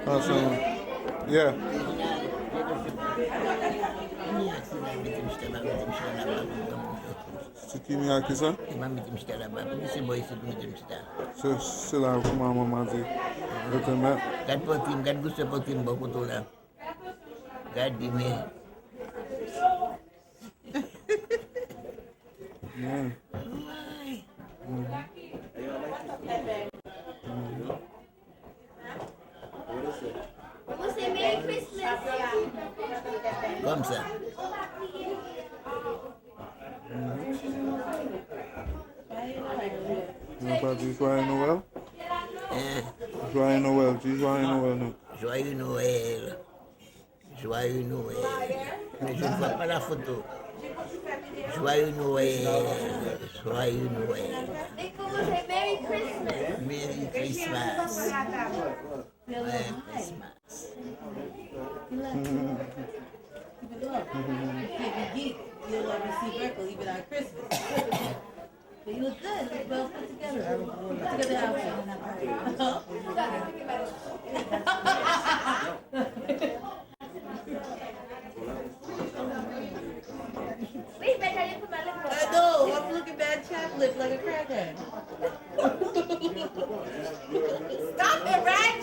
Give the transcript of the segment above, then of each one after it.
Awesome. Yeah. C'est qui m'a qui ça? C'est là que maman m'a dit. Yeah. We'll say Merry Christmas. Comme ça. On n'a pas dit Joyeux Noël? Joyeux Noël, dis Joyeux Noël non. Joyeux Noël. Joyeux Noël. Mais je ne vois pas la photo. Joyeux Noël. Joyeux Noël. They go and say Merry Christmas. Merry Christmas. Merry Christmas. You look like receive record even on Christmas. But you look good. You look well put together. Put together outfit. Wait, man, I didn't put my lip on. I know. I'm looking bad chap lip like a crackhead. Stop it, Rex!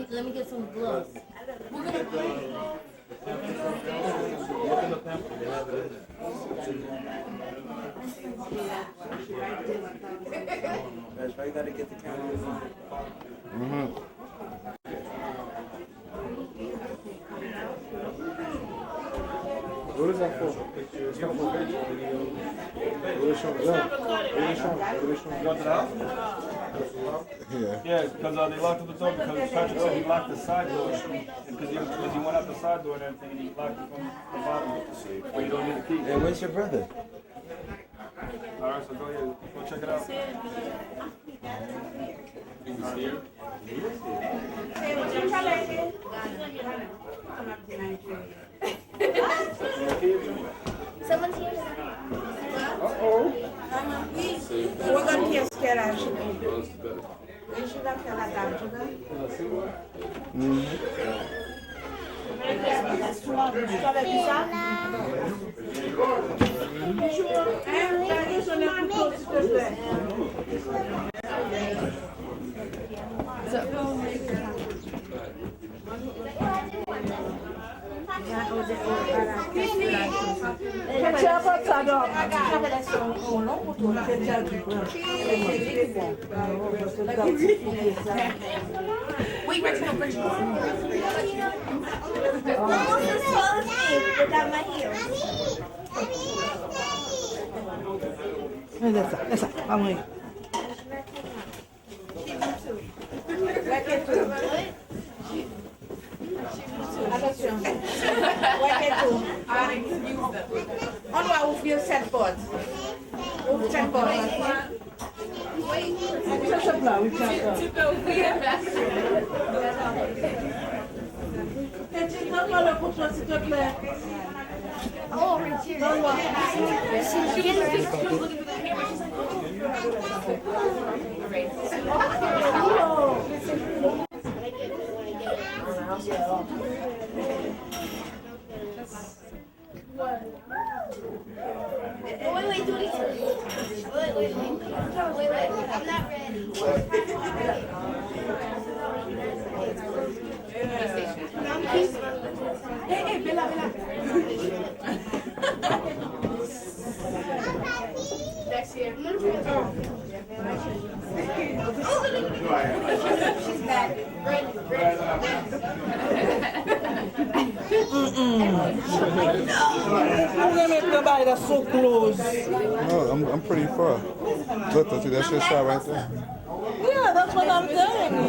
Let me get some gloves. We're gonna That's why you gotta get the camera on. What is that for? It's not for video. What is showing? Yeah. You want to the house? Yeah. Yeah, because they locked up the door because Patrick said he locked the side door because he went out the side door and everything and he locked it from the bottom. Where you don't need the key. Hey, where's your brother? All right, so go ahead, go check it out. He's here. Someone's here. We're going to take care of you. We should have felt that down to them. Wait, Rex, no, Rex. Almost as tall as me without my hair. That's it. I'm waiting. On va ouvrir cette porte. Ouvre cette porte. Ça se plat, oui, donne-moi le bouton, s'il te plaît. Oh, right here. Donne-moi. She didn't speak. She was looking for the camera. She's like, oh, wait, do it again. Wait. I'm not ready. Hey, Bella. Next year. She's back. I'm going to make nobody that's so close. No, I'm pretty far. Look, that's your shot right there. Yeah, that's what I'm telling you.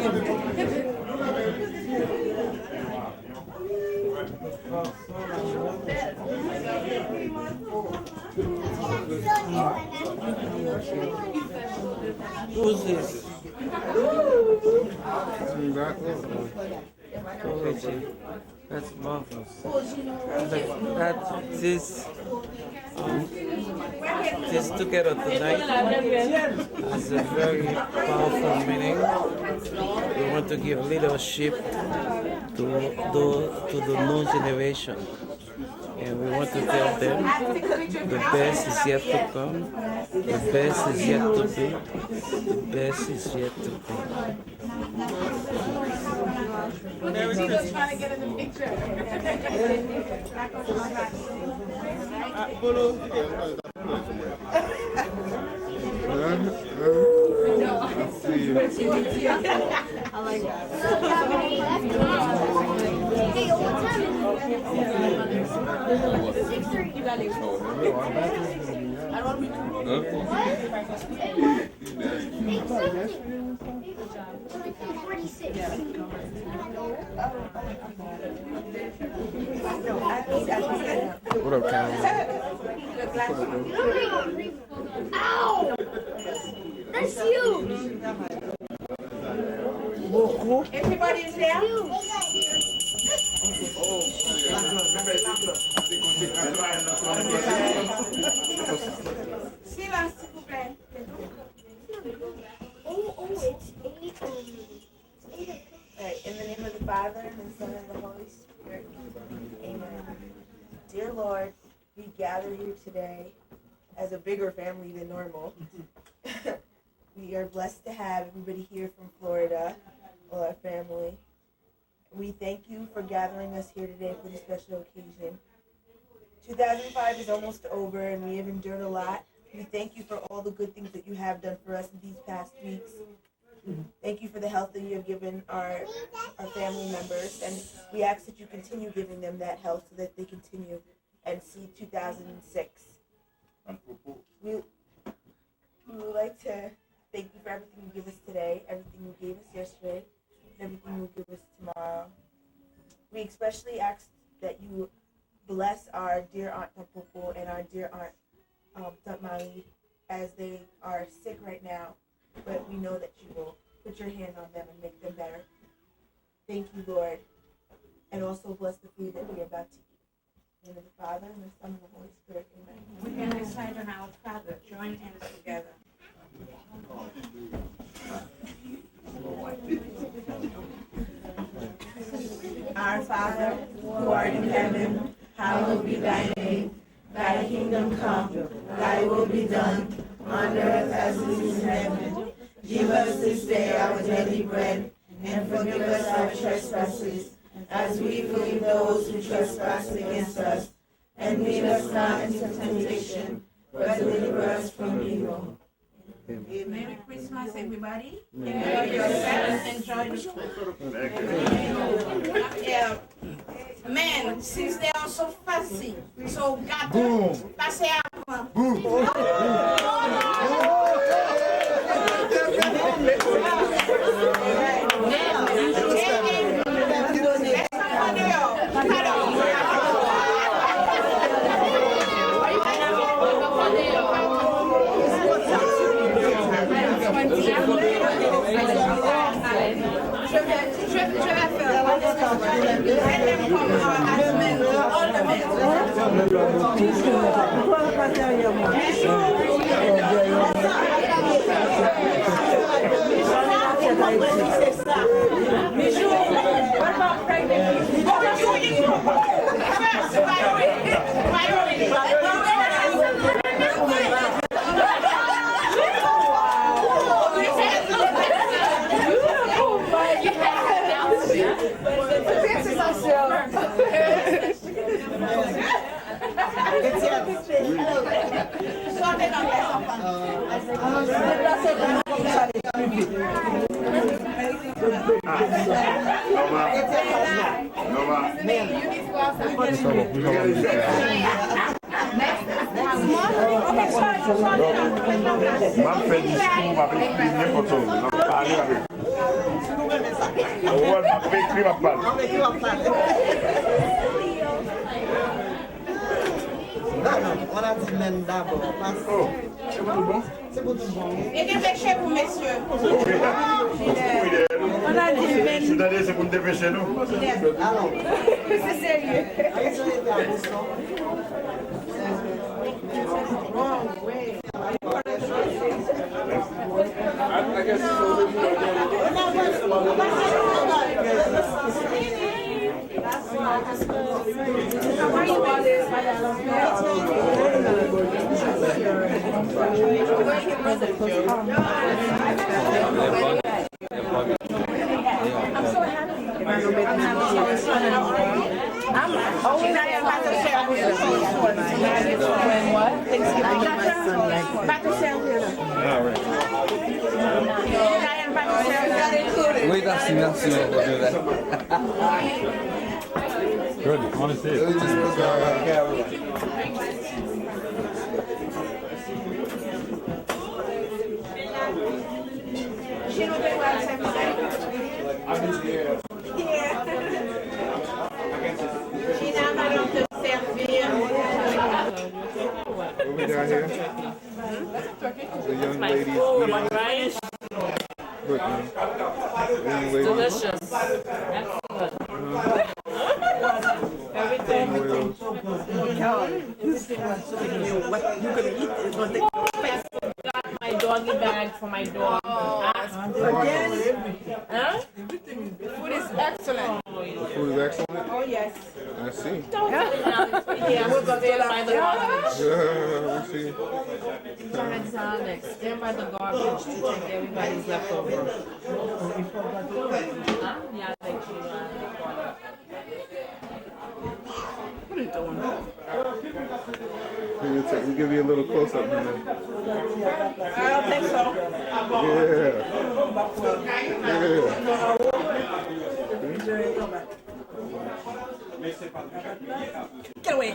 Who's this? That Oh, Richie. That's marvelous. This together tonight has a very powerful meaning. We want to give leadership to the new generation. And we want to tell them the best is yet to come, the best is yet to be, the best is yet to be. She was trying to get in the picture. I like that. Hey, what time is What up, Cameron? Ow! That's huge! Everybody is there? Silence, s'il vous plaît. It's 8. Right, in the name of the Father, and the Son, and the Holy Spirit. Amen. Dear Lord, we gather here today as a bigger family than normal. We are blessed to have everybody here from Florida, all our family. We thank you for gathering us here today for this special occasion. 2005 is almost over, and we have endured a lot. We thank you for all the good things that you have done for us in these past weeks. Thank you for the health that you have given our family members, and we ask that you continue giving them that health so that they continue and see 2006. We would like to thank you for everything you give us today, everything you gave us yesterday, and everything you give us tomorrow. We especially ask that you bless our dear Aunt Tapupo and our dear Aunt Tatmali as they are sick right now, but we know that you will put your hand on them and make them better. Thank you, Lord, and also bless the food that we are about to eat. In the name of the Father, and the Son, and the Holy Spirit. Amen. We can recite on our Father. Join hands together. Our Father, who art in heaven, hallowed be thy name. Thy kingdom come, thy will be done, on earth as it is in heaven. Give us this day our daily bread, and forgive us our trespasses, as we forgive those who trespass against us. And lead us not into temptation, but deliver us from evil. Merry Christmas, everybody. Enjoy yourselves. Enjoy the Yeah. Men, since they are so fussy, so gâteau, passez à moi. On a dit même d'abord, parce que Et dépêchez vous, messieurs. Je t'ai dit, c'est pour me dépêcher, nous. C'est sérieux. Oui, merci, merci. Good, I want to see it. What we got here? The young ladies. Rice. Look, man. The young ladies. Delicious. Everything. Oils. Got my doggy bag for my dog. Huh? Food is excellent. The food is excellent. Oh, yes. I see. Yeah, we're going to by the garbage. Yeah, we see. Stand by the garbage to take everybody's leftover. Huh? Yeah, I think she What are you doing? We'll give you a little close up, man. I don't think so. Get away.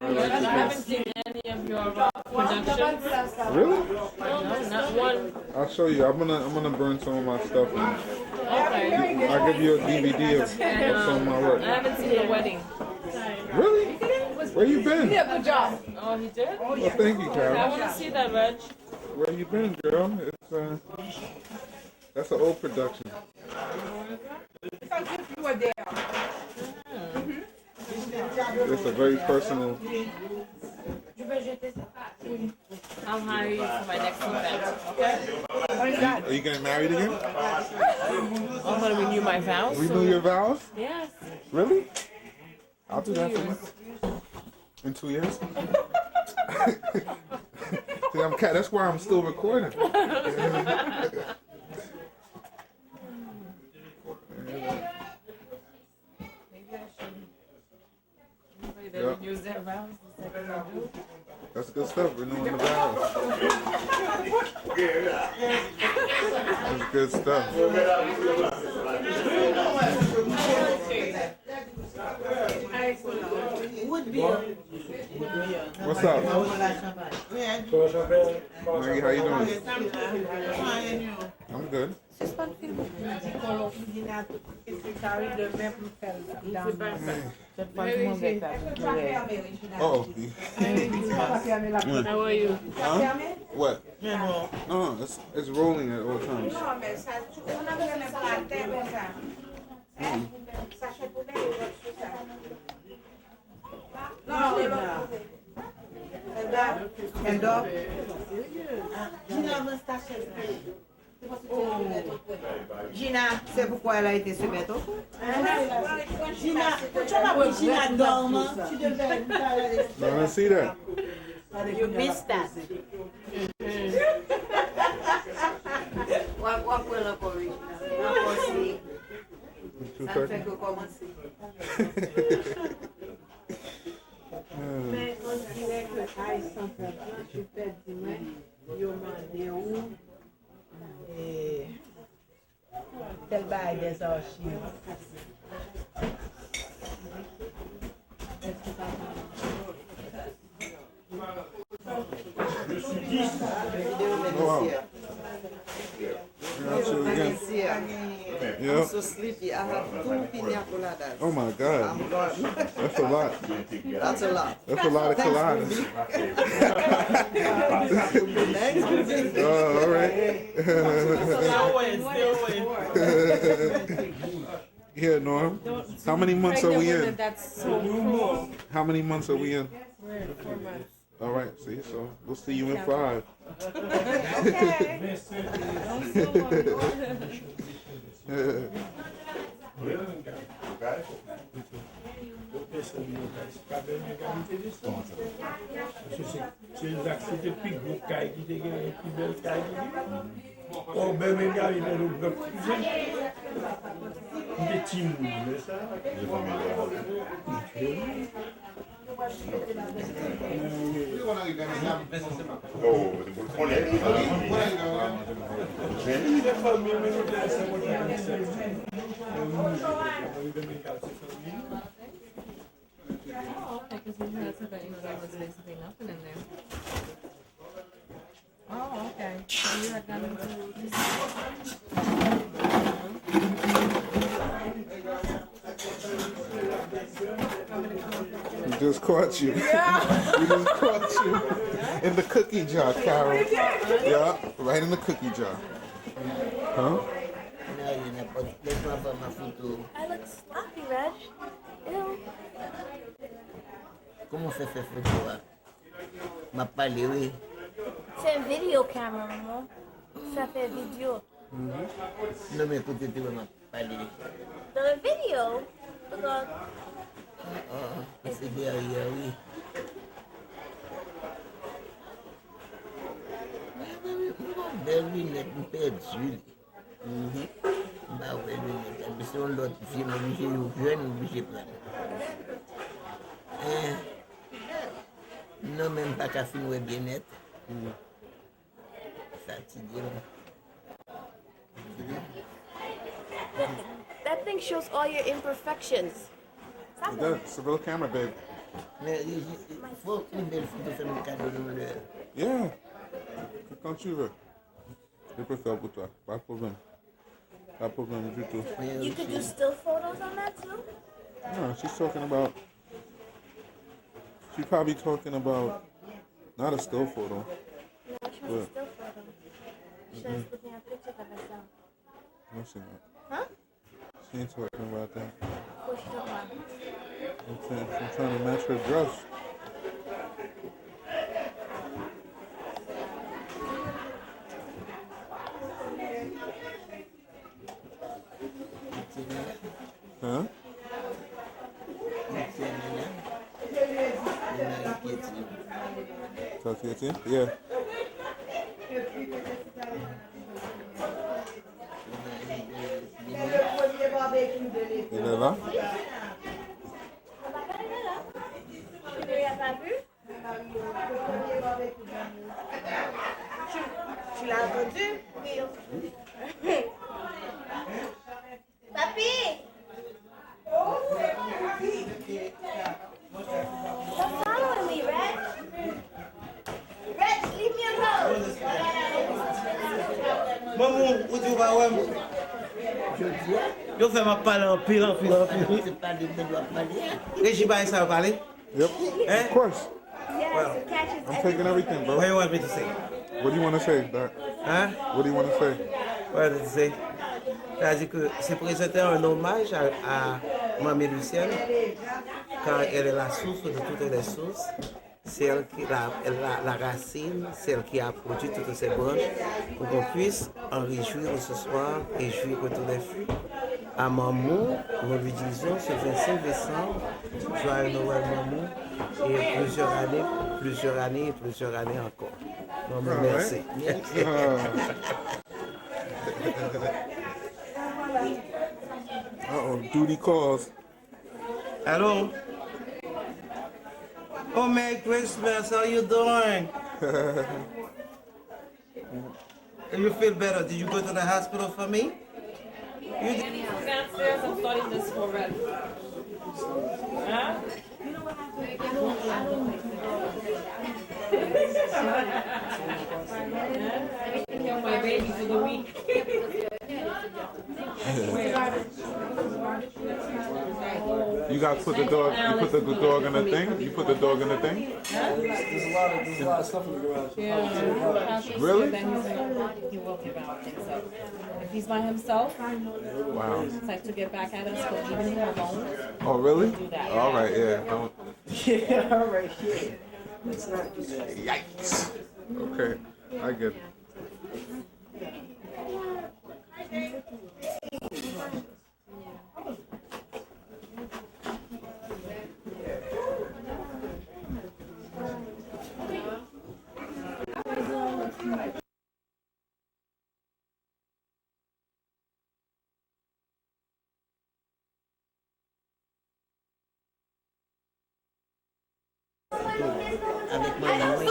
I haven't seen any of your productions. Really? No, not one. I'll show you. I'm gonna burn some of my stuff. And Okay. I'll give you a DVD of some of my work. I haven't seen your wedding. Really? Where you been? Good job. Oh, he did? Well, thank you, I Carol. want to see that, Reg. Where you been, girl? It's that's an old production. It's as if you were there. It's a very personal. I'll hire you for my next event, okay? Are you getting married again? I'm going to renew my vows. Renew your vows? Yes. Really? I'll do that for you. In 2 years? See, that's why I'm still recording. They renews their vows. That's good stuff, renewing the vows. That's good stuff. What's up? Maggie, how you doing? I'm good. Oh. How are you? Huh? What? No, it's rolling at all times. Gina, c'est pourquoi elle a été se mettre au fond? Gina, tu as appris Gina dormant? Tu devais. No, I see that. You missed that. What will I call it? Ça ne fait que commencer. Mais on dirait que Aïe Central, tu fais du mal, il y a où? Et tel bail des archives. Wow. Got you again. I'm Yeah. so sleepy. I have 2 pina coladas. Oh my God. I'm gone. That's a lot. That's a lot. That's a lot of coladas. Oh, all right. Yeah, Norm. How many months are we in? That's so cool. How many months are we in? We're in 4 months. All right, see, so we'll see you in 5. Oh, okay, because we had somebody, there was basically nothing in there. Oh, okay. So you had gone into We just caught you. We just caught you in the cookie jar, Carol. Yeah, right in the cookie jar. Huh? I look sloppy, Reg. Ew. Comment ça fait photo? M'a parlé, oui. C'est une vidéo caméra, maman. Ça fait vidéo. Non, mais écoutez, tu m'as parlé. Dans la vidéo, regarde. C'est derrière, oui. Belle lunette, une paire d'huile. Bah ouais, lunette. Mais c'est l'autre film, obligé, jeune, obligé de prendre. Non, même pas qu'à finir bien net. Fatigué. That thing shows all your imperfections. It does. It's a real camera, babe. Mais il faut une belle photo faire un cadeau de l'heure. Yeah. Quand tu veux. Je peux faire pour toi. Pas de problème. Pas de problème du tout. You could do still photos on that too? No, she's talking about. She's probably talking about not a still photo. No, she wants a still photo. She was looking at pictures of herself. No, she's not. Huh? She ain't talking about that. What's she talking about? I'm trying to match her dress. Huh? Talk to your team? Yeah. Il est là? Tu ne l'as pas vu? Tu l'as entendu? Oui. Pappy! Stop following me, Reg. Reg, leave me alone. Maman, où tu vas, ouais? Je fais ma parler en pile, en pile, en pile. C'est pas de doit parler. Et j'y vais, ça va parler? Yep. Eh? Of course. Yes, Well, it catches I'm taking everything, bro. What do you want me to say? What do you want to say, Doc? Hein? What do you want to say? Ouais, tu sais. C'est-à-dire que c'est présenter un hommage à Mamie Lucienne, car elle est la source de toutes les sources, celle qui la racine, celle qui a produit toutes ces branches, pour qu'on puisse en réjouir ce soir et jouir tous les fruits. À Manmou, nous lui disons ce 25 décembre, Joyeux Noel Manmou, et plusieurs années encore. Maman, merci. Uh-oh, duty calls. Hello? Oh, Merry Christmas, how you doing? You feel better? Did you go to the hospital for me? You did? downstairs, I'm starting this for Red. Huh? My baby for the week. you guys put the dog. You put the dog in the thing. You put the dog in the thing. There's a lot of stuff in the garage. Really? Then he will give out things up. If he's by himself, Wow. it's like to get back at us, but leaving him alone. Oh, really? Do that. All right, yeah. Yeah, all right, yeah. It's not just... Yikes. Okay, I get it. Avec maman, oui.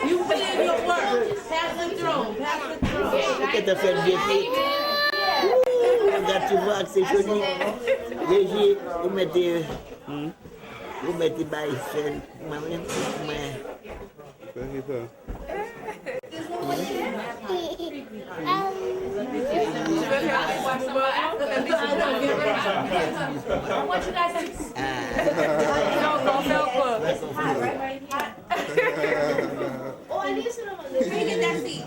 You put in your work. Pass the throne. Pass the throne. Qu'est-ce que t'as fait le défi? Regarde, tu vois que c'est joli. Léger, vous mettez baïsel. I want you guys to Oh, I need some of this. Where you get that seat?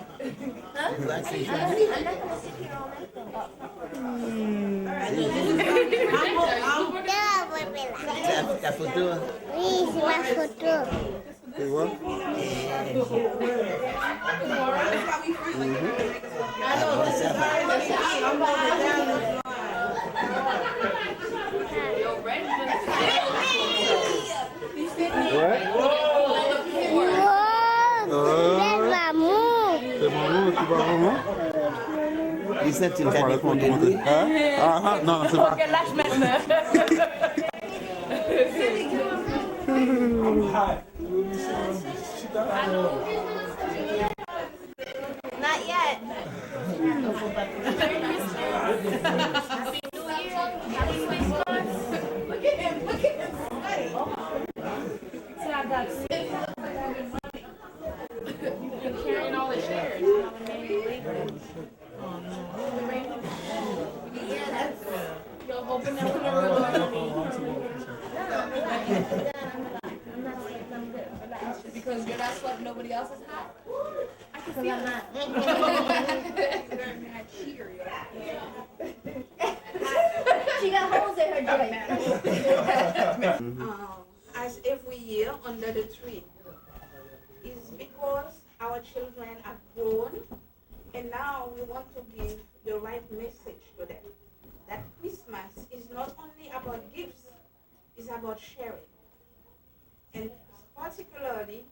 Ta photo? Oui, c'est ma photo. Tu vois? C'est maman, tu vois maman? Lisa, tu Ça l'as va répondu. répondre. Hein? Ah, non, c'est pas. Lâche maintenant. Not yet. Look at him. Look at him. So I got you're carrying all the chairs. You have a manual labor. You'll open that because you're not sweating nobody else's hot. I can feel She got holes in her dress. As every year under the tree is because our children are grown and now we want to give the right message to them. That Christmas is not only about gifts, it's about sharing. And particularly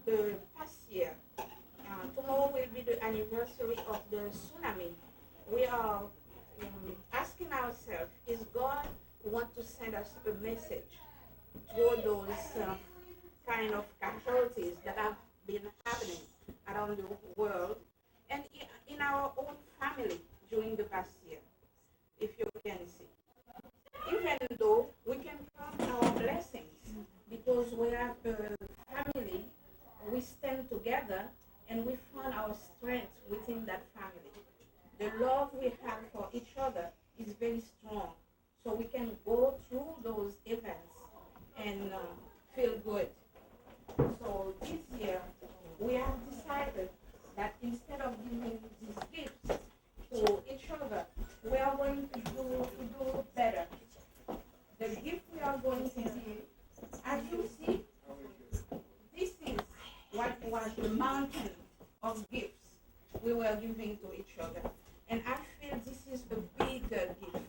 the past year, tomorrow will be the anniversary of the tsunami. We are asking ourselves, is God want to send us a message toward those kind of casualties that have been happening around the world and in our own family during the past year, if you can see. Even though we can count our blessings because we have a family, we stand together and we find our strength within that family. The love we have for each other is very strong, so we can go through those events and feel good. So this year, we have decided that instead of giving these gifts to each other, we are going to do better. The gift we are going to give, as you see, this is what was the mountain of gifts we were giving to each other. And I feel this is a bigger gift,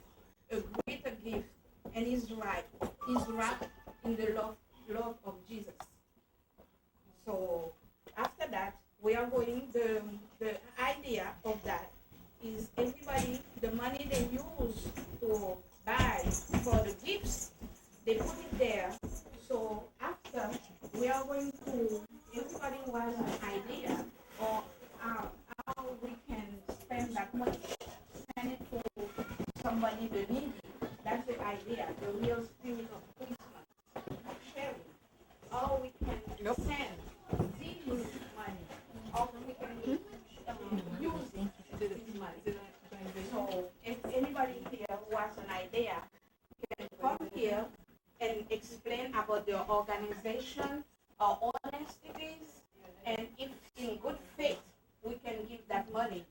a greater gift, and is right. Is wrapped in the love of Jesus. So after that, we are going, the idea of that is everybody, the money they use to buy for the gifts, they put it there. So after, we are going to, everybody who has an idea or how we can spend that money, spend it for somebody the needy. That's the idea, the real spirit of Christmas, of sharing. Or we can send these money, or we can use this money. So if anybody here who has organization, how honest it is, and if in good faith we can give that money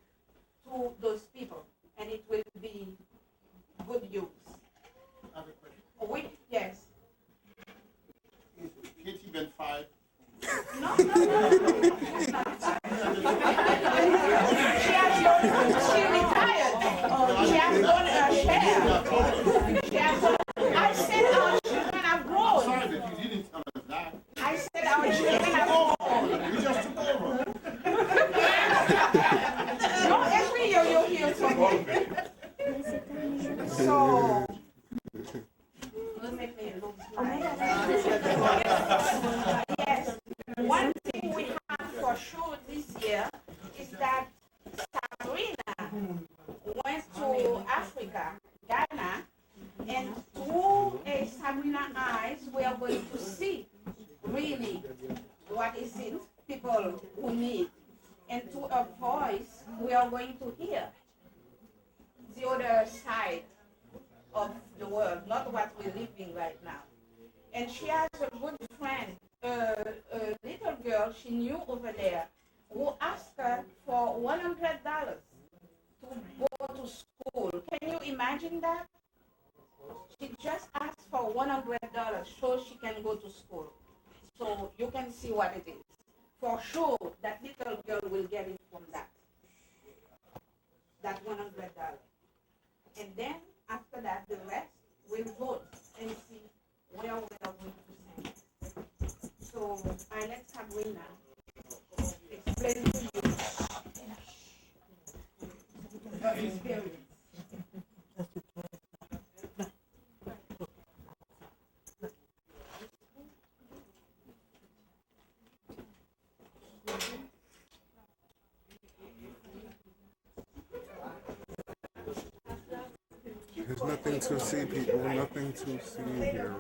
to those people, and it will be good use. Yes. Katie been fired. No. She retired. She has done her share. She has done. I said our children have grown. Sorry that you didn't tell us that. I said our children have grown. We just took over. No, every year you hear something. So. Yes, one thing we have for sure this year is that Sabrina went to Africa, Ghana, and through Sabrina's eyes, we are going to see really what is it people who need. And through her voice, we are going to hear the other side of the world, not what we're living right now. And she has a good friend, a little girl she knew over there, who asked her for $100 to go to school. Can you imagine that? She just asked for $100 so she can go to school. So you can see what it is. For sure, that little girl will get it from that $100. And then after that, the rest will vote and see where we are going to send. So I let Sabrina explain to you her experience. There's nothing to see, people. Nothing to see here.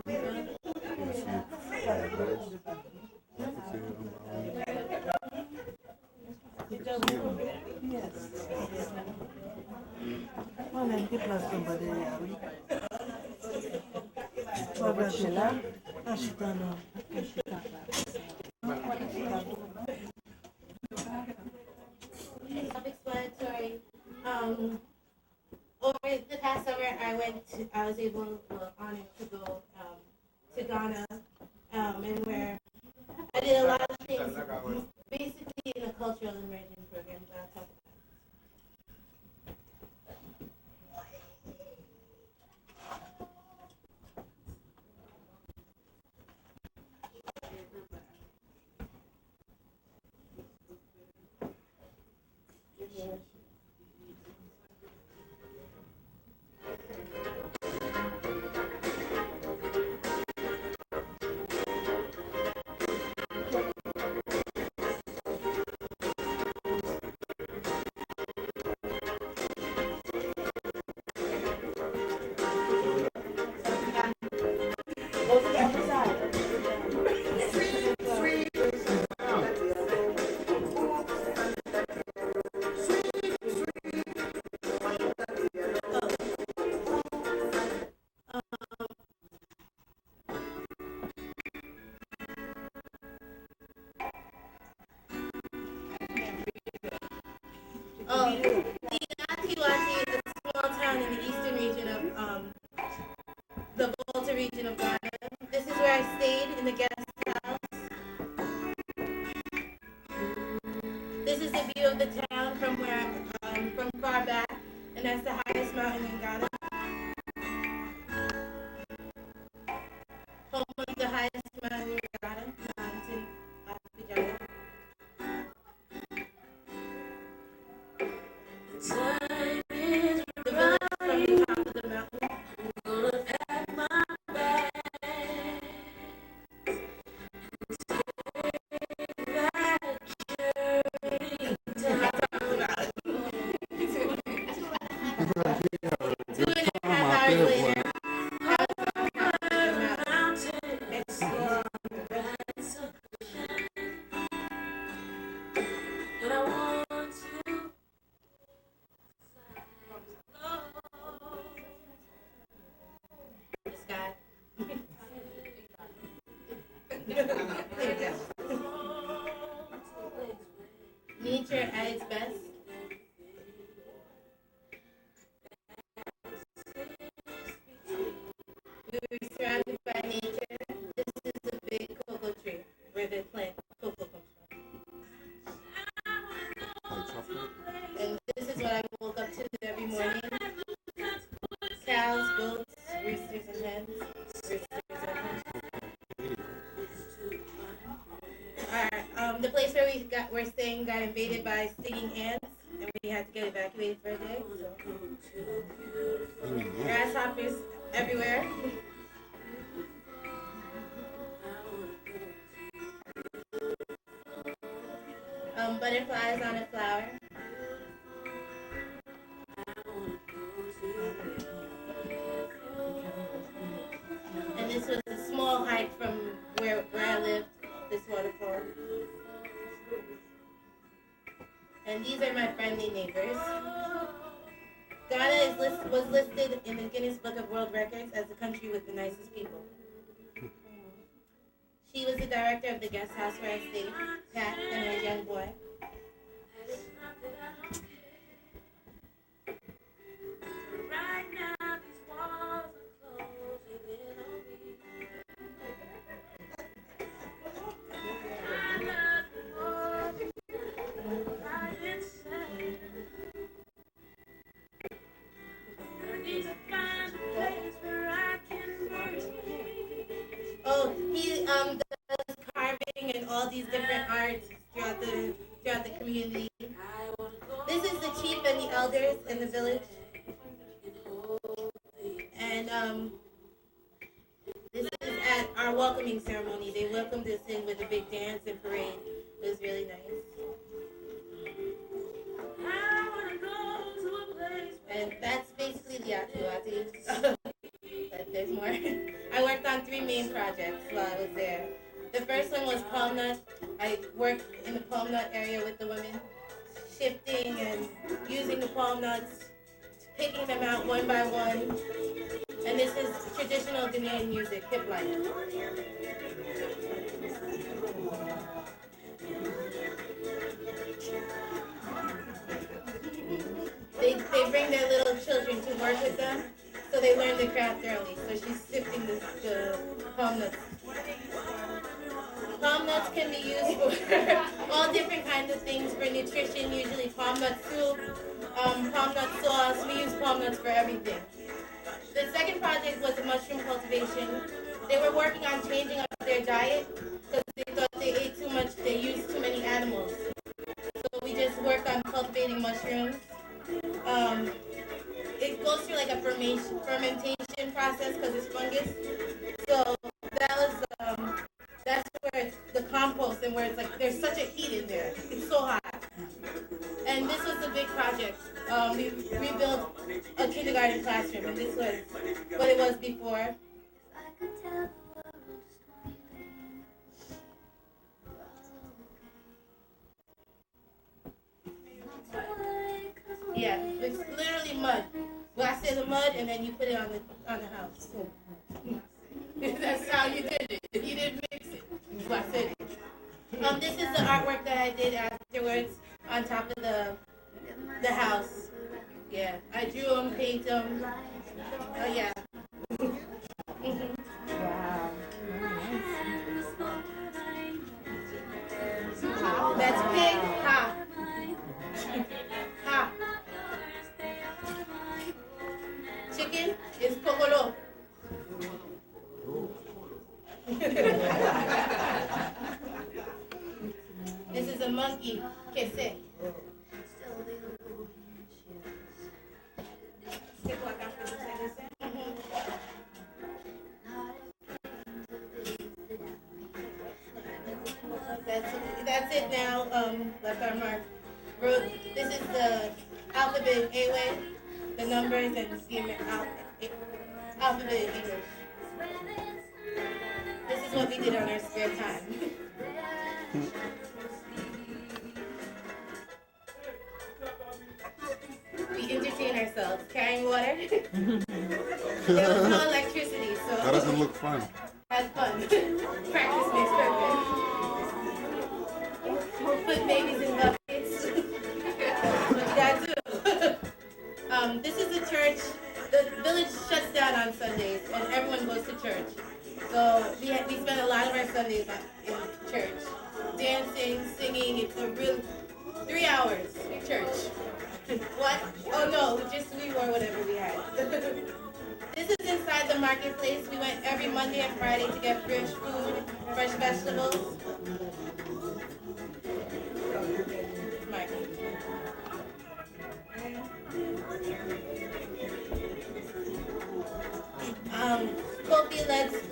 Self-explanatory. Over the past summer, I was honored to go to Ghana, and where I did a lot of things, basically in a cultural immersion program that I'll talk about. is a small town in the eastern region of the Volta region of Ghana. This is where I stayed in the guest house. This is the view of the town from from far back, and that's the highest mountain in Ghana. Home of the highest mountain in Ghana, Mountain Afijaya. The village from the top of the mountain. Nature at its best. We were surrounded by nature. This is the big cocoa tree where the plant cocoa comes from. And this is what I woke up to every morning. Cows, goats, roosters and hens. The place where we're staying got invaded by stinging ants, and we had to get evacuated for a day. So. Grasshoppers everywhere. Butterflies on a flower. And this was a small hike from where I lived, this waterfall. And these are my friendly neighbors. Ghana was listed in the Guinness Book of World Records as the country with the nicest people. She was the director of the guest house where I stayed, Pat and her young boy. He does carving and all these different arts throughout the community. This is the chief and the elders in the village. And this is at our welcoming ceremony. They welcomed us in with a big dance and parade. It was really nice. And that's basically the Atuati. But there's more. I worked on 3 main projects while I was there. The first one was palm nut. I worked in the palm nut area with the women, shifting and using the palm nuts, picking them out one by one. And this is traditional Ghanaian music, hip life. They bring their little children to work with them, so they learn the craft early. So she's sifting the palm nuts. Palm nuts can be used for all different kinds of things for nutrition, usually palm nut soup, palm nut sauce. We use palm nuts for everything. The second project was the mushroom cultivation. They were working on changing up their diet because they thought they ate too much, they used too many animals. So we just worked on cultivating mushrooms. It goes through like a fermentation process because it's fungus. So that was that's where it's the compost and where it's like there's such a heat in there. It's so hot. And this was a big project. We rebuilt a kindergarten classroom, and this was what it was before. Yeah, it's literally mud. Well, I said the mud, and then you put it on the house. That's how you did it. You didn't mix it. Well, I said it. This is the artwork that I did afterwards on top of the house. Yeah, I drew them, painted them. Oh yeah. Wow. That's pig. Ha. Ha. Chicken is kokolo. This is a monkey, kese. That's it now. That's our mark. This is the alphabet A-way, the numbers, and the alphabet in English. This is what we did on our spare time. We entertain ourselves, carrying water. There was no electricity, so that doesn't look fun. Had fun. Practice makes perfect. our Sundays in church. Dancing, singing, it's a real 3 hours church. What? Oh no, we wore whatever we had. This is inside the marketplace. We went every Monday and Friday to get fresh food, fresh vegetables. Pappy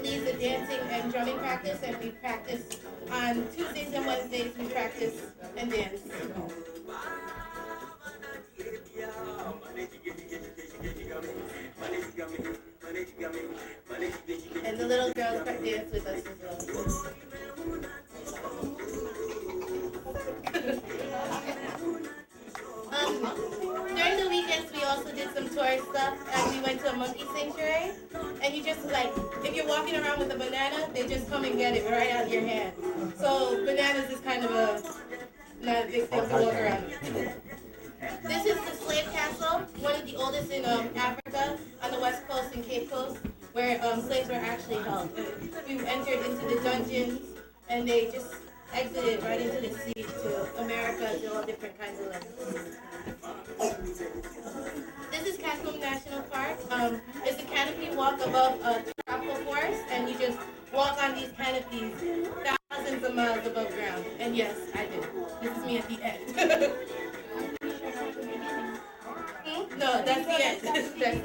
leads the dancing and drumming practice, and we practice on Tuesdays and Wednesdays. We practice and dance. And the little girls dance with us as well. During the weekends, we also did some tourist stuff, and we went to a monkey sanctuary. And you just like, if you're walking around with a banana, they just come and get it right out of your hand. So bananas is kind of not a big thing to walk around with. This is the slave castle, one of the oldest in Africa, on the west coast and Cape Coast, where slaves were actually held. We entered into the dungeons, and they just exited right into the sea to America, to all different kinds of lands. This is Cascum National Park. It's a canopy walk above a tropical forest, and you just walk on these canopies thousands of miles above ground. And yes, I did. This is me at the end. No, that's the end. That's the end.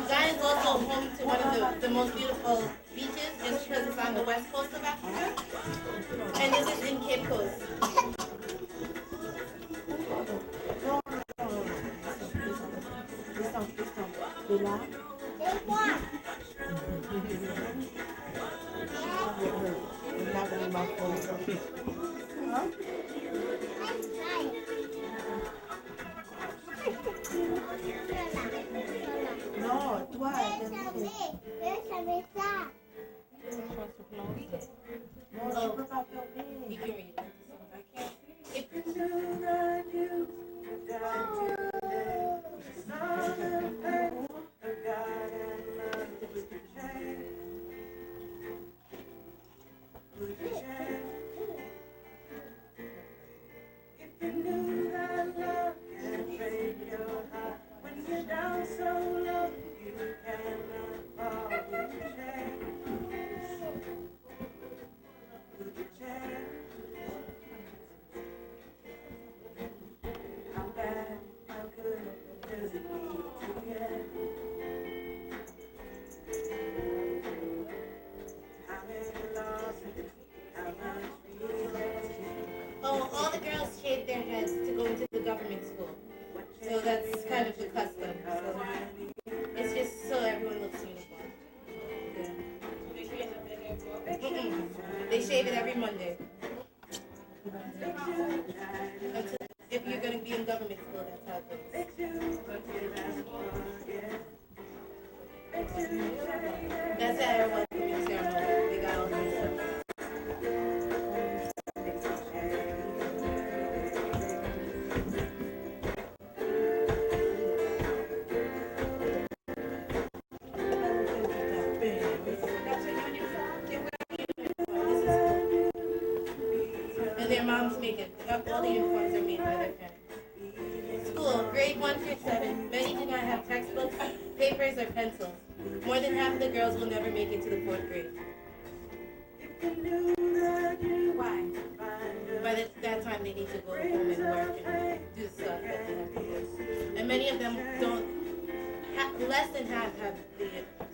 Ghana is also home to one of the most beautiful beaches, just because it's on the west coast of Africa. And this is in Cape Coast. No, toi, No, you can read it. I can't. Oh, all the girls shaved their heads to go into the government school. So that's kind of the custom. So it's just so everyone looks uniform. They shave it every Monday. If you're going to be in government school, that's how it goes. That's how it was in the ceremony. They got all this stuff. And their moms make it. All the uniforms are made by their parents. School, grade 1 through 7. Many do not have textbooks, papers, or pencils. More than half of the girls will never make it to the 4th grade. Why? By that time, they need to go home and work and do stuff that they have to do. And many of them don't. Less than half have the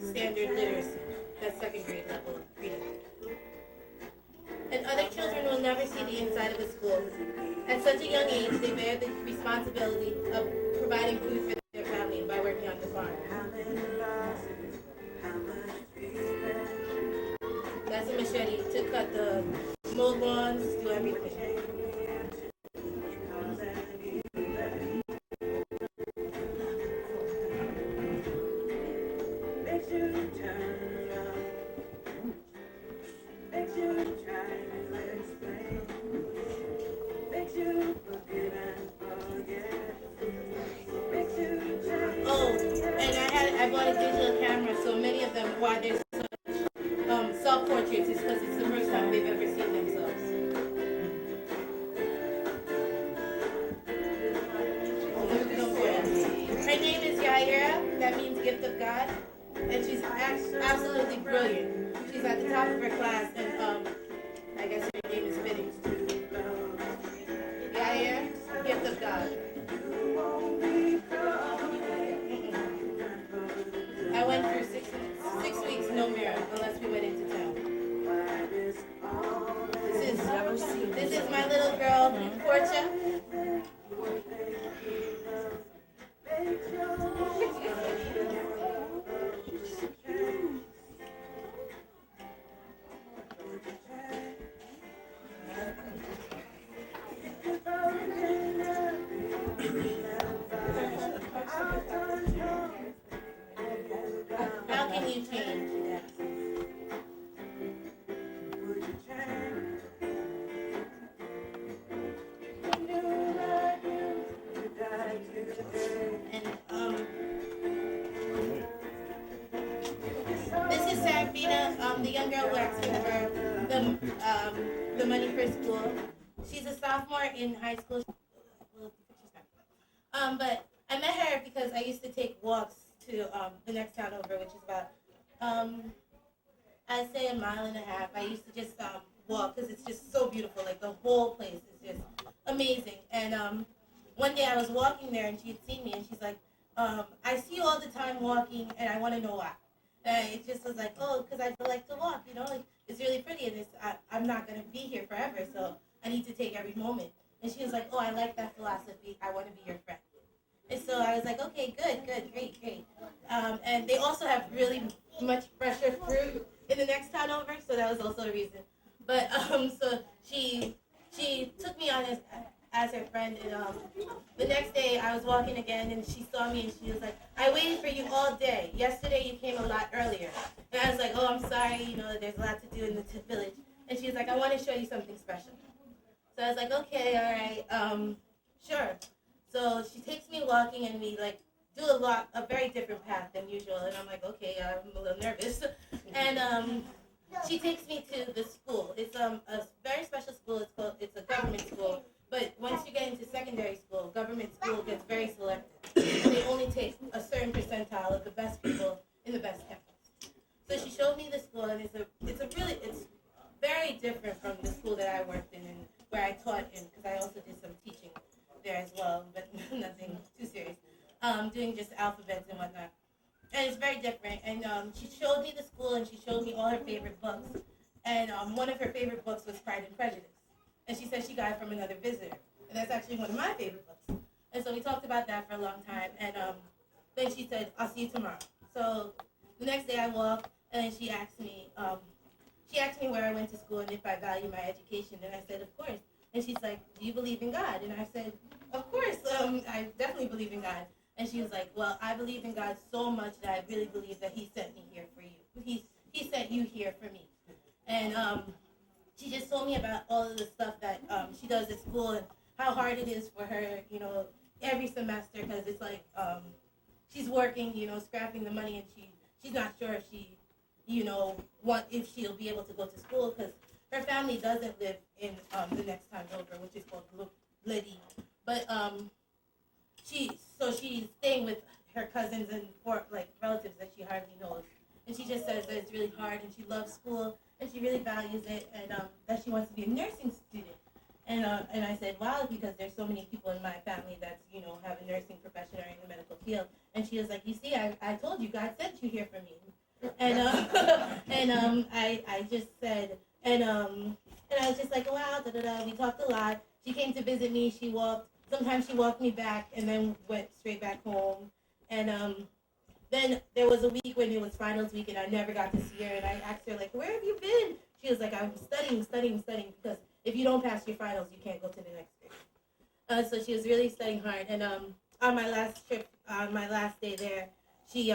standard literacy, that 2nd grade level of reading. And other children will never see the inside of a school. At such a young age, they bear the responsibility of providing food for their family by working on the farm. That's a machete to cut the mow lawns, do everything. Oh, and I bought a digital camera, so many of them, why there's such self-portrait portraits is because it's the first time they've ever seen themselves. Her name is Yaira, that means gift of God, and she's absolutely brilliant. She's at the top of her class, and I guess her name is fitting. Yaira, gift of God. I went through 6 weeks, no mirror, unless we went into town. This is my little girl, Portia. How can you change? This is Serafina, the young girl who asked me for the money for school. She's a sophomore in high school. But I met her because I used to take walks to the next town over, which is about I'd say 1.5 miles. I used to just walk because it's just so beautiful. Like the whole place is just amazing. And one day I was walking there and she had seen me and she's like, I see you all the time walking and I want to know why. And it just was like, oh, because I like to walk, you know, like it's really pretty and I'm not going to be here forever, so I need to take every moment. And she was like, oh, I like that philosophy. I want to be your friend. And so I was like, okay, good, great. And they also have really much fresher fruit in the next town over, so that was also a reason. But so she took me on as her friend, and the next day I was walking again, and she saw me, and she was like, I waited for you all day. Yesterday you came a lot earlier. And I was like, oh, I'm sorry, you know, there's a lot to do in the village. And she was like, I want to show you something special. So I was like, okay, all right, sure. So she takes me walking, and we like do a very different path than usual. And I'm like, okay, I'm a little nervous. And she takes me to the school. It's a very special school. It's a government school. But once you get into secondary school, government school gets very selective. And they only take a certain percentile of the best people in the best campus. So she showed me the school, and it's very different from the school that I worked in and where I taught in, because I also did some teaching there as well, but nothing too serious. Doing just alphabets and whatnot. And it's very different. And she showed me the school, and she showed me all her favorite books. And one of her favorite books was Pride and Prejudice. And she said she got it from another visitor. And that's actually one of my favorite books. And so we talked about that for a long time. And then she said, I'll see you tomorrow. So the next day I walked, and then she asked me where I went to school and if I value my education. And I said, of course. And she's like, do you believe in God? And I said, of course, I definitely believe in God. And she was like, well, I believe in God so much that I really believe that he sent me here for you. He sent you here for me. And she just told me about all of the stuff that she does at school and how hard it is for her, you know, every semester, because it's like she's working, you know, scrapping the money, and she's not sure if she, you know, if she'll be able to go to school, because her family doesn't live in the next town over, which is called Liddy. But she's staying with her cousins and relatives that she hardly knows. And she just says that it's really hard, and she loves school, and she really values it, and that she wants to be a nursing student. And I said, wow, because there's so many people in my family that's, you know, have a nursing profession or in the medical field. And she was like, you see, I told you, God sent you here for me. And I just said, and I was just like, wow, we talked a lot. She came to visit me. Sometimes she walked me back and then went straight back home. And then there was a week when it was finals week, and I never got to see her. And I asked her, like, where have you been? She was like, I'm studying, because if you don't pass your finals, you can't go to the next grade. So she was really studying hard. And on my last trip, on my last day there, she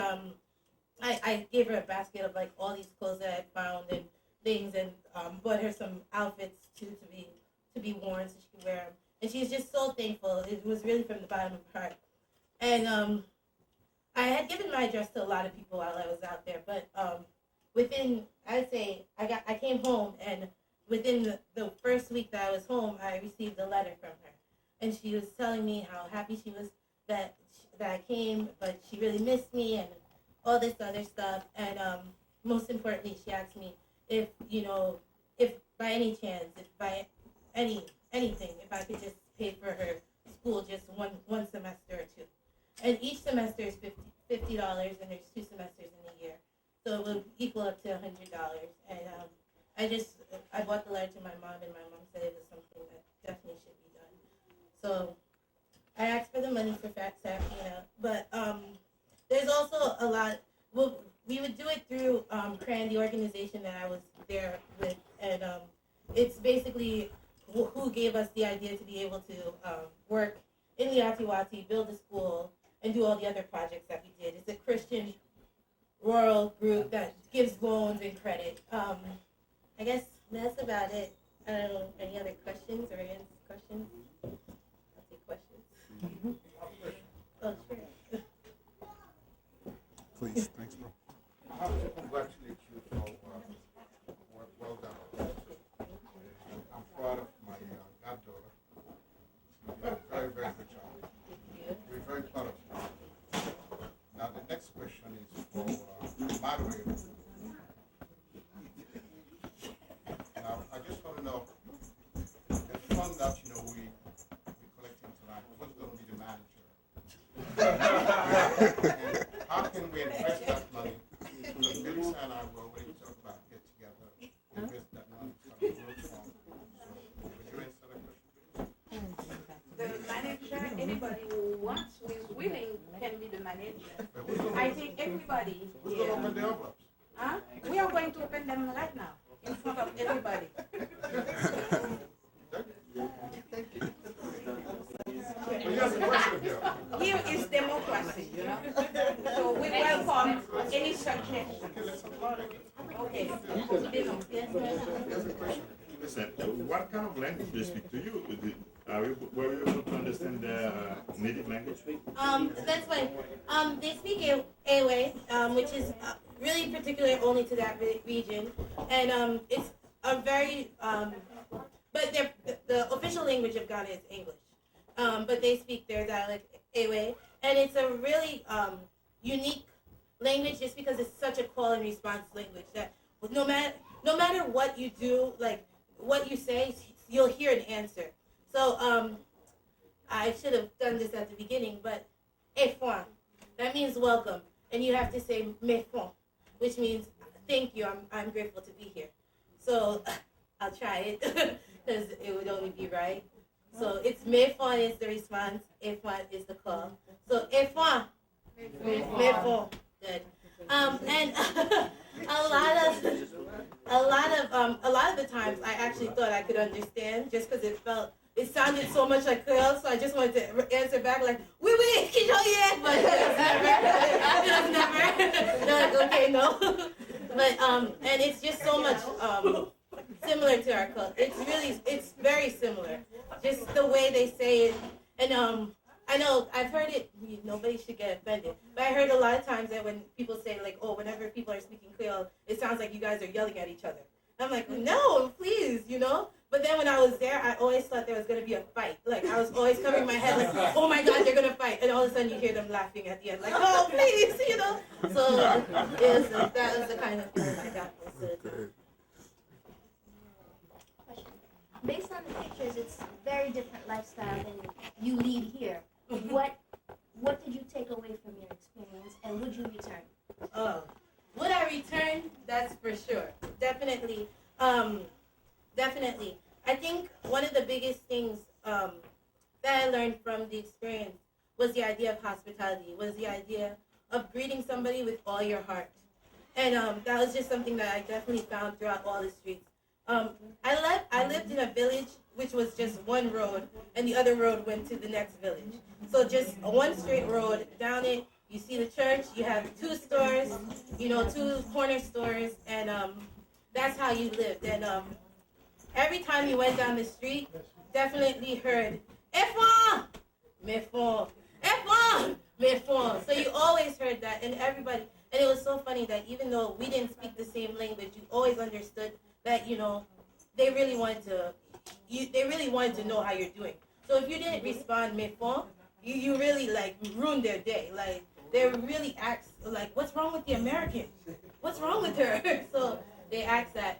I gave her a basket of like all these clothes that I found and things, and bought her some outfits to be worn so she could wear them. And she was just so thankful. It was really from the bottom of her heart. And I had given my address to a lot of people while I was out there, but within, I'd say, I came home, and within the first week that I was home, I received a letter from her. And she was telling me how happy she was that I came, but she really missed me and all this other stuff. And most importantly, she asked me if, if by any chance, if by anything, if I could just pay for her school just one semester or two. And each semester is $50, and there's 2 semesters in a year. So it would equal up to $100. And I bought the letter to my mom, and my mom said it was something that definitely should be done. So I asked for the money for Fat Safina, but there's also a lot. Well, we would do it through CRAN, the organization that I was there with, and it's basically who gave us the idea to be able to work in the Atiwati, build a school, and do all the other projects that we did. It's a Christian rural group that gives loans and credit. I guess that's about it. I don't know, any other questions or questions? I'll take questions. Oh, sure. Please, thanks, bro. I have to congratulate you for work well done. I'm proud of my goddaughter. You did a very, very good job. We're very proud of you. Now the next question is for moderator. Now I just want to know the fund that we collecting tonight. Who's going to be the manager? And how can we invest that money? Because Melissa and I were already talking about get together, invest that money to some growth fund. So would you answer that question, please? The manager, anybody who wants, who is willing, can be the manager. I think everybody. Who's going to open the envelopes? Huh? We are going to open them right now in front of everybody. Thank you. But here's the question here. Here is democracy, So we welcome any suggestion. Okay, let's apply it. Okay. Here's the question. Listen, what kind of language do they speak to you? Were you able to understand their native language? That's fine. They speak Ewe, which is really particular only to that region, and it's a very but the official language of Ghana is English, but they speak their dialect Ewe, and it's a really unique language just because it's such a call and response language that no matter what you do, like what you say, you'll hear an answer. So I should have done this at the beginning, but efon, that means welcome, and you have to say mefon, which means thank you. I'm grateful to be here. So I'll try it because it would only be right. So it's mefon is the response, efon is the call. So efon, mefon, good. And a lot of the times I actually thought I could understand just because it sounded so much like Creole, so I just wanted to answer back like, oui, but it was never. Like, okay, no. But and it's just so much similar to our culture. It's very similar. Just the way they say it, and I know I've heard it. Nobody should get offended, but I heard a lot of times that when people say like, oh, whenever people are speaking Creole, it sounds like you guys are yelling at each other. I'm like, no, please, But then when I was there, I always thought there was going to be a fight. Like, I was always covering my head like, oh my God, they're going to fight. And all of a sudden you hear them laughing at the end, like, oh, please, So that was the kind of feeling I got most of the time. Based on the pictures, it's a very different lifestyle than you lead here. What did you take away from your experience, and would you return? Oh, would I return? That's for sure. Definitely. Definitely. I think one of the biggest things that I learned from the experience was the idea of hospitality, was the idea of greeting somebody with all your heart. And that was just something that I definitely found throughout all the streets. I lived in a village which was just one road, and the other road went to the next village. So just one straight road, down it, you see the church, you have 2 stores, 2 corner stores, and that's how you lived. And every time you went down the street, definitely heard, Efon! Mefon! Efon! Mefon! So you always heard that, and everybody, And it was so funny that even though we didn't speak the same language, you always understood that, you know, they really wanted to know how you're doing. So if you didn't respond mid-phone, you really like ruined their day. Like they really asked like, what's wrong with the American? What's wrong with her? So they asked that.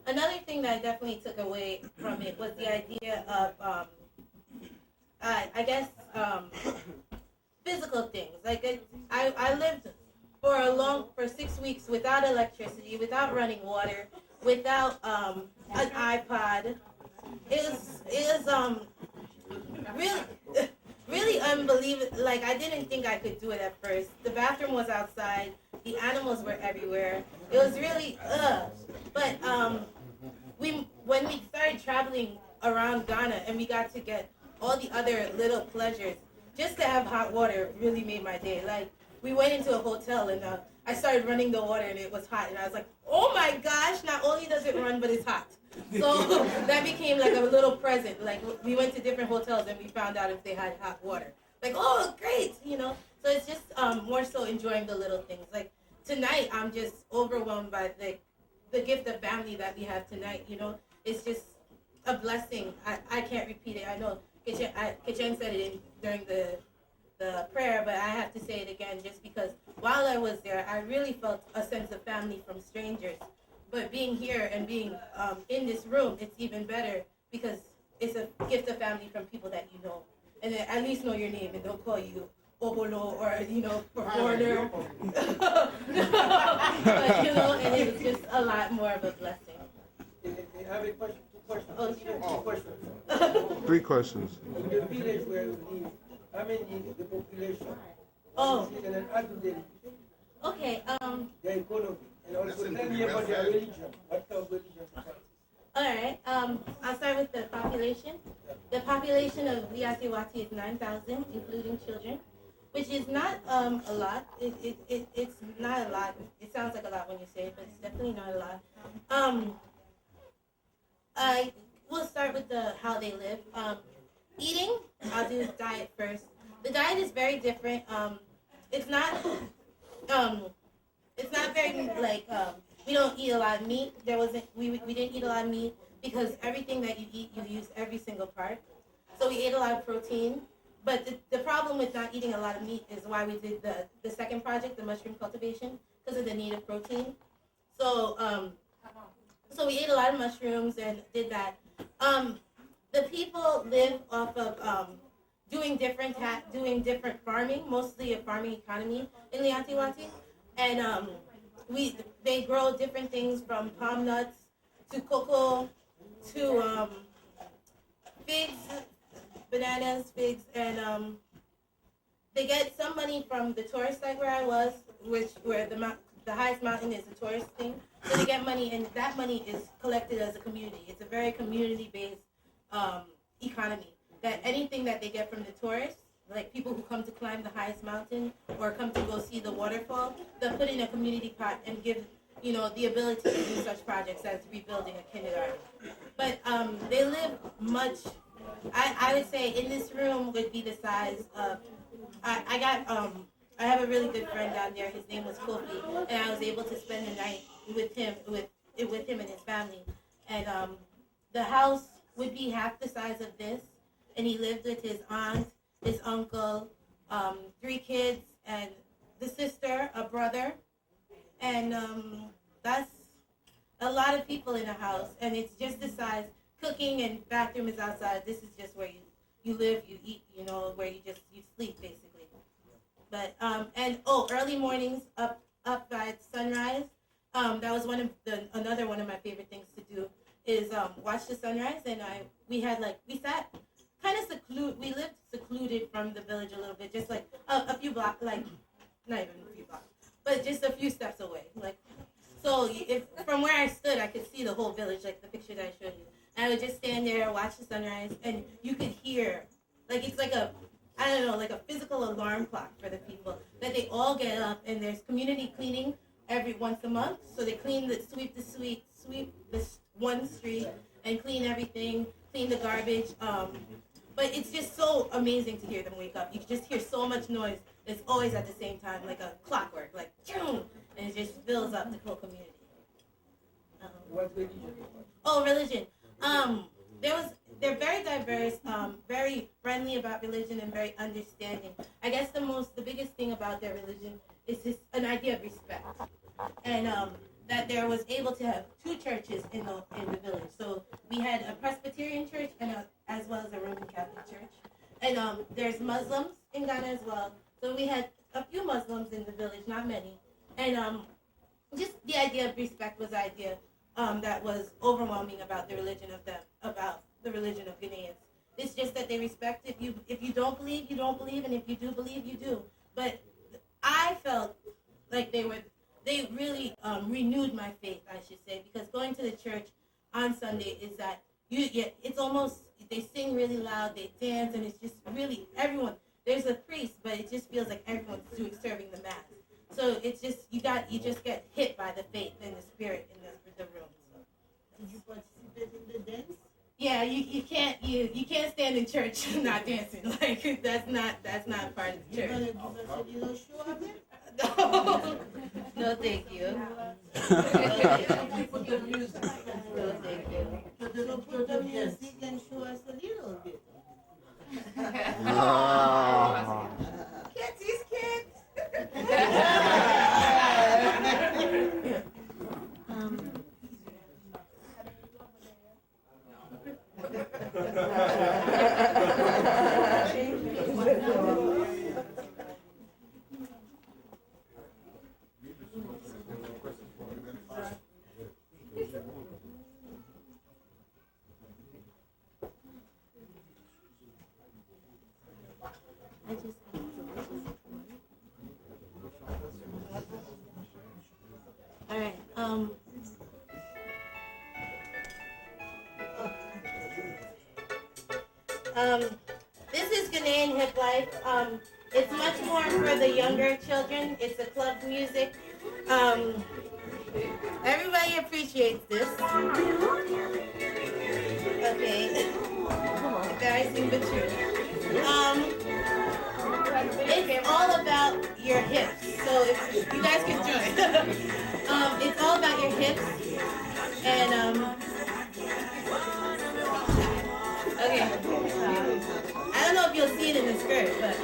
Another thing that I definitely took away from it was the idea of I guess physical things. Like I lived for 6 weeks without electricity, without running water, without an iPod. It was really unbelievable. Like I didn't think I could do it at first. The bathroom was outside. The animals were everywhere. It was really But when we started traveling around Ghana and we got to get all the other little pleasures, just to have hot water really made my day. Like we went into a hotel and I started running the water and it was hot and I was like, oh my gosh! Not only does it run, but it's hot. So that became like a little present. Like we went to different hotels and we found out if they had hot water. Like, oh, great, you know. So it's just more so enjoying the little things. Like tonight, I'm just overwhelmed by the gift of family that we have tonight. You know, it's just a blessing. I can't repeat it. I know Kitchen said it during the prayer, but I have to say it again just because while I was there, I really felt a sense of family from strangers. But being here and being in this room, it's even better because it's a gift of family from people that you know. And at least know your name and don't call you Obolo or, you know, foreigner. But, you know, and it's just a lot more of a blessing. I have a question, 2 questions. Oh, sure. 2 questions. 3 questions. In the village where you live, how many is the population? Oh. And then add to them Okay. their economy. And also tell me about their religion. What kind of religion you practice? All right. I'll start with the population. The population of Liatiwati is 9,000, including children, which is not a lot. It's not a lot. It sounds like a lot when you say it, but it's definitely not a lot. I will start with how they live. Eating, I'll do diet first. The diet is very different. It's not very like we don't eat a lot of meat. We didn't eat a lot of meat because everything that you eat, you use every single part. So we ate a lot of protein. But the problem with not eating a lot of meat is why we did the second project, the mushroom cultivation, because of the need of protein. So so we ate a lot of mushrooms and did that. The people live off of doing different farming, mostly a farming economy in Liatiwati. And they grow different things from palm nuts to cocoa to figs, bananas, figs, and they get some money from the tourist site where I was, where the highest mountain is a tourist thing. So they get money, and that money is collected as a community. It's a very community-based economy. That anything that they get from the tourists, like people who come to climb the highest mountain or come to go see the waterfall, they'll put in a community pot and give, you know, the ability to do such projects as rebuilding a kindergarten. But they live much. I would say in this room would be the size of. I have a really good friend down there. His name was Kofi, and I was able to spend the night with him and his family. And the house would be half the size of this, and he lived with his aunt, his uncle, 3 kids, and the sister, a brother, and that's a lot of people in a house, and it's just the size. Cooking and bathroom is outside. This is just where you live, you eat, you know, where you sleep basically. But early mornings up by sunrise. That was another one of my favorite things to do is watch the sunrise. And we sat kind of secluded. We lived secluded from the village a little bit, just like a few blocks, like not even a few blocks, but just a few steps away. Like so, if from where I stood, I could see the whole village, like the picture that I showed you. And I would just stand there, watch the sunrise, and you could hear, like it's like like a physical alarm clock for the people, that they all get up and there's community cleaning every once a month. So they sweep this one street and clean everything, clean the garbage. but it's just so amazing to hear them wake up. You can just hear so much noise. It's always at the same time, like a clockwork, like and it just fills up the whole community. What religion? Oh, religion. They're very diverse, very friendly about religion, and very understanding. I guess the biggest thing about their religion is an idea of respect, and that there was able to have two churches in the village. So we had a Presbyterian church and as well as a Roman Catholic church, and there's Muslims in Ghana as well. So we had a few Muslims in the village, not many, and just the idea of respect was the idea that was overwhelming about the religion of Ghanaians. It's just that they respect if you don't believe, you don't believe, and if you do believe, you do. But I felt like they really renewed my faith, I should say, because going to the church on Sunday is that it's almost, they sing really loud, they dance, and it's just really everyone. There's a priest, but it just feels like everyone's serving the mass. So it's just you just get hit by the faith and the spirit in the room. So. Did you participate in the dance? Yeah, you can't stand in church not dancing. Like that's not part of the church. You gonna give us a little show of it? No, thank you. So put the music. No, thank you. So put the music and show us a little bit. Kids is kids. All right. This is Ghanaian Hip Life. It's much more for the younger children. It's a club music. Everybody appreciates this. Okay. Embarrassing but true. It's all about your hips. So if you guys can join. It's all about your hips. And okay. I don't know if you'll see it in the skirt, but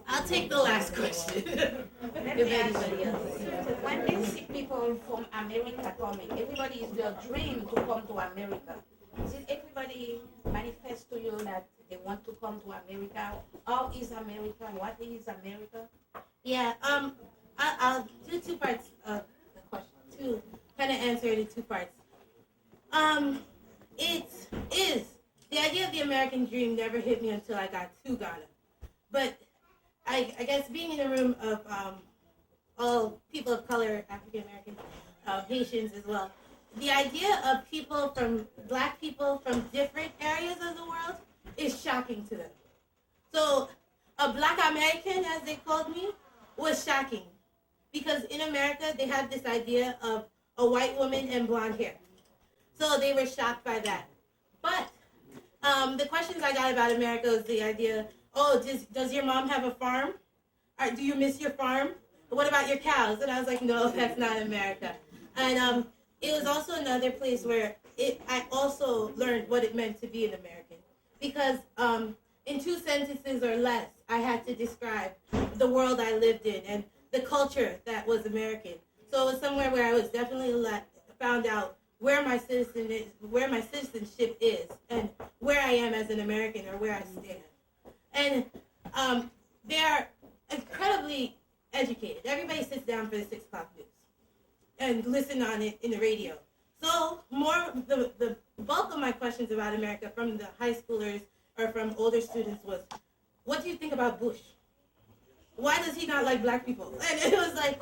I'll take the last question. If anybody else. When they see people from America coming, everybody is their dream to come to America. Did everybody manifest to you that they want to come to America? How is America? What is America? Yeah, I'll do two parts of the question. To kind of answer it in two parts. It is the idea of the American dream never hit me until I got to Ghana. But I guess being in a room of all people of color, African American, Haitians as well, the idea of people black people from different areas of the world is shocking to them. So a black American, as they called me, was shocking. Because in America, they have this idea of a white woman and blonde hair. So they were shocked by that. But the questions I got about America was the idea, does your mom have a farm? Or do you miss your farm? What about your cows? And I was like, no, that's not America. And it was also another place where I also learned what it meant to be an American. Because in 2 sentences or less, I had to describe the world I lived in and the culture that was American. So it was somewhere where I was definitely found out where my citizenship is, and where I am as an American or where I stand. And they are incredibly educated. Everybody sits down for the 6 o'clock news and listen on it in the radio. So the bulk of my questions about America from the high schoolers or from older students was, what do you think about Bush? Why does he not like black people? And it was like,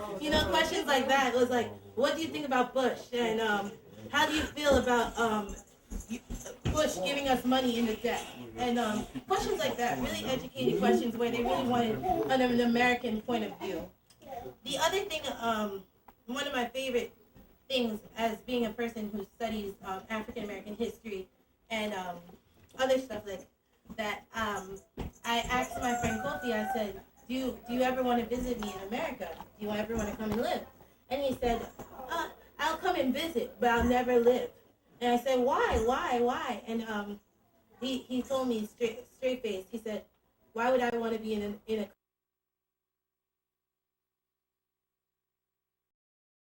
questions like that. It was like, what do you think about Bush? And how do you feel about Bush giving us money in the debt? And questions like that, really educated questions where they really wanted an American point of view. The other thing, one of my favorite things as being a person who studies African American history and other stuff like that, I asked my friend Kofi, I said, do you ever want to visit me in America? Do you ever want to come and live? And he said, I'll come and visit, but I'll never live. And I said, why? And he told me straight face, he said, why would I want to be in a